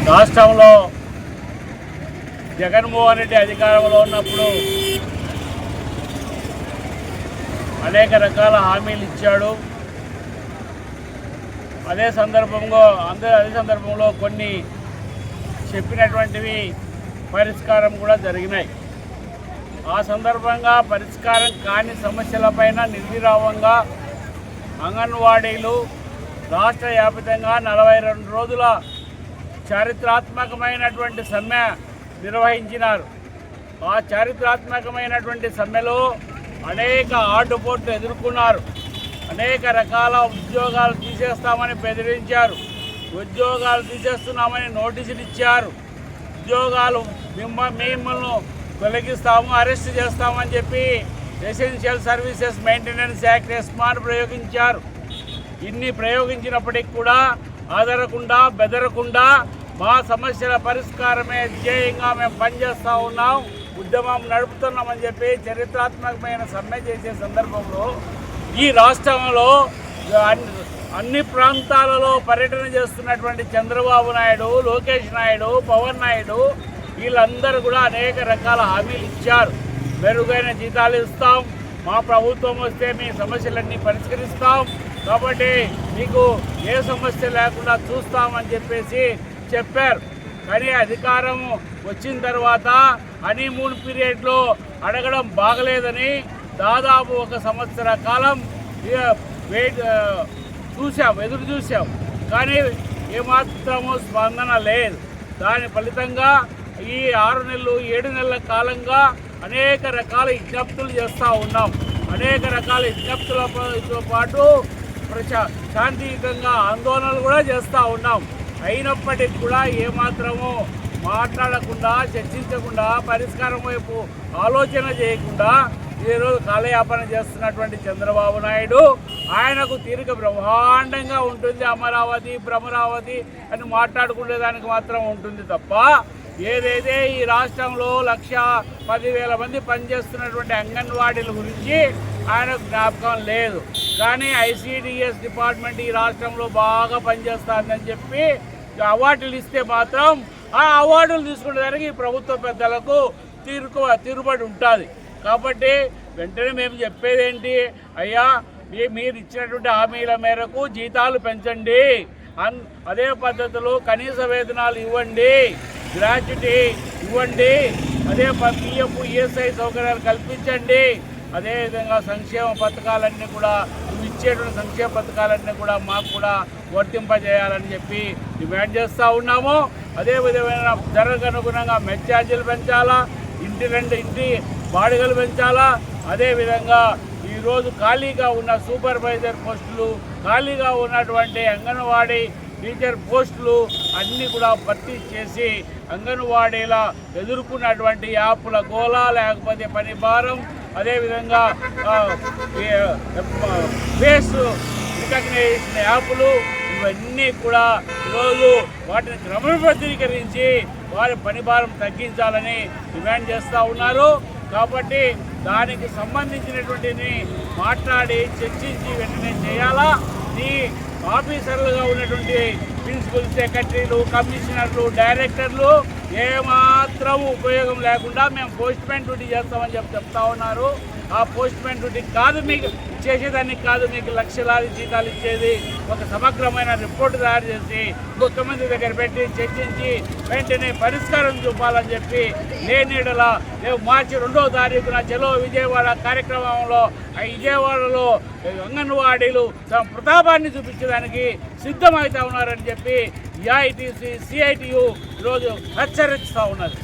రాష్ట్రంలో జగన్మోహన్ రెడ్డి అధికారంలో ఉన్నప్పుడు అనేక రకాల హామీలు ఇచ్చాడు. అదే సందర్భంలో కొన్ని చెప్పినటువంటివి పరిష్కారం కూడా జరిగినాయి. ఆ సందర్భంగా పరిష్కారం కాని సమస్యలపైన నిర్విరామంగా అంగన్వాడీలు రాష్ట్ర వ్యాప్తంగా 42 రోజుల చారిత్రాత్మకమైనటువంటి సమ్మె నిర్వహించినారు. ఆ చారిత్రాత్మకమైనటువంటి సమ్మెలో అనేక ఆటుపోట్లు ఎదుర్కొన్నారు. అనేక రకాల ఉద్యోగాలు తీసేస్తామని బెదిరించారు. ఉద్యోగాలు తీసేస్తున్నామని నోటీసులు ఇచ్చారు. ఉద్యోగాలు మిమ్మల్ని తొలగిస్తాము, అరెస్ట్ చేస్తామని చెప్పి ఎసెన్షియల్ సర్వీసెస్ మెయింటెనెన్స్ యాక్ట్ ఎస్మాను ప్రయోగించారు. ఇన్ని ప్రయోగించినప్పటికీ కూడా ఆదరకుండా బెదరకుండా మా సమస్యల పరిష్కారమే ధ్యేయంగా మేము పనిచేస్తూ ఉన్నాం, ఉద్యమం నడుపుతున్నామని చెప్పి చరిత్రాత్మకమైన సమ్మె చేసే సందర్భంలో ఈ రాష్ట్రంలో అన్ని ప్రాంతాలలో పర్యటన చేస్తున్నటువంటి చంద్రబాబు నాయుడు, లోకేష్ నాయుడు, పవన్ నాయుడు వీళ్ళందరూ కూడా అనేక రకాల హామీలు ఇచ్చారు. మెరుగైన జీతాలు ఇస్తాం, మా ప్రభుత్వం వస్తే మీ సమస్యలన్నీ పరిష్కరిస్తాం, కాబట్టి మీకు ఏ సమస్య లేకుండా చూస్తామని చెప్పేసి చెప్పారు. కానీ అధికారం వచ్చిన తర్వాత హనీమూన్ పీరియడ్లో అడగడం బాగలేదని దాదాపు 1 సంవత్సర కాలం ఎదురు చూసాం. కానీ ఏమాత్రము స్పందన లేదు. దాని ఫలితంగా ఈ 6 నెలలు 7 నెలల కాలంగా అనేక రకాల విజ్ఞప్తులు చేస్తూ ఉన్నాం. అనేక రకాల విజ్ఞప్తులతో పాటు శాంతియుతంగా ఆందోళనలు కూడా చేస్తూ ఉన్నాం. అయినప్పటికీ కూడా ఏమాత్రము మాట్లాడకుండా, చర్చించకుండా, పరిష్కారం వైపు ఆలోచన చేయకుండా ఈరోజు కాలయాపన చేస్తున్నటువంటి చంద్రబాబు నాయుడు ఆయనకు తీరిక బ్రహ్మాండంగా ఉంటుంది. అమరావతి భ్రమరావతి అని మాట్లాడుకునేదానికి మాత్రం ఉంటుంది తప్ప ఏదైతే ఈ రాష్ట్రంలో 1,10,000 మంది పనిచేస్తున్నటువంటి అంగన్వాడీల గురించి ఆయనకు జ్ఞాపకం లేదు. కానీ ఐసిడిఎస్ డిపార్ట్మెంట్ ఈ రాష్ట్రంలో బాగా పనిచేస్తుందని చెప్పి అవార్డులు ఇస్తే మాత్రం ఆ అవార్డులు తీసుకునేదానికి ఈ ప్రభుత్వ పెద్దలకు తీరుబడి ఉంటుంది. కాబట్టి వెంటనే మేము చెప్పేది ఏంటి, అయ్యా మీరు ఇచ్చినటువంటి హామీల మేరకు జీతాలు పెంచండి, అదే పద్ధతిలో కనీస వేతనాలు ఇవ్వండి, గ్రాట్యుటీ ఇవ్వండి, అదే పిఎఫ్ ఈఎస్ఐ సౌకర్యాలు కల్పించండి, అదేవిధంగా సంక్షేమ పథకాలన్నీ కూడా ఇచ్చేటువంటి సంక్షేమ పథకాలన్నీ కూడా మాకు కూడా వర్తింపజేయాలని చెప్పి డిమాండ్ చేస్తూ ఉన్నాము. అదే విధమైన ధరకు అనుగుణంగా మెస్ ఛార్జీలు పెంచాలా, ఇంటి బాడిగలు పెంచాలా, అదేవిధంగా ఈరోజు ఖాళీగా ఉన్న సూపర్వైజర్ పోస్టులు, ఖాళీగా ఉన్నటువంటి అంగన్వాడీ టీచర్ పోస్టులు అన్నీ కూడా భర్తీ చేసి అంగన్వాడీల ఎదుర్కొన్నటువంటి యాప్ల గోలా, లేకపోతే పని భారం, అదేవిధంగా ఫేస్ రికగ్నైజేషన్ యాప్లు ఇవన్నీ కూడా ఈరోజు వాటిని క్రమబద్ధీకరించి వారి పని భారం తగ్గించాలని డిమాండ్ చేస్తూ ఉన్నారు. కాబట్టి దానికి సంబంధించినటువంటిని మాట్లాడి చర్చించి వెంటనే చేయాలా. ఈ ఆఫీసర్లుగా ఉన్నటువంటి ప్రిన్సిపల్ సెక్రటరీలు, కమిషనర్లు, డైరెక్టర్లు ఏమాత్రం ఉపయోగం లేకుండా మేము పోస్ట్మెన్ డ్యూటీ చేస్తామని చెప్తా ఉన్నారు. ఆ పోస్ట్మెన్ డ్యూటీ కాదు, మీకు చేసేదానికి కాదు, మీకు లక్షలాది జీతాలు ఇచ్చేది. ఒక సమగ్రమైన రిపోర్టు తయారు చేసి ముఖ్యమంత్రి దగ్గర పెట్టి చర్చించి వెంటనే పరిష్కారం చూపాలని చెప్పి లేనిడలా రేపు మార్చి 2వ తారీఖున చలో విజయవాడ కార్యక్రమంలో విజయవాడలో అంగన్వాడీలు తమ ప్రతాపాన్ని చూపించడానికి సిద్ధమవుతా ఉన్నారని చెప్పి ఏఐటీసీ, సిఐటియు ఈరోజు హెచ్చరిస్తూ ఉన్నారు.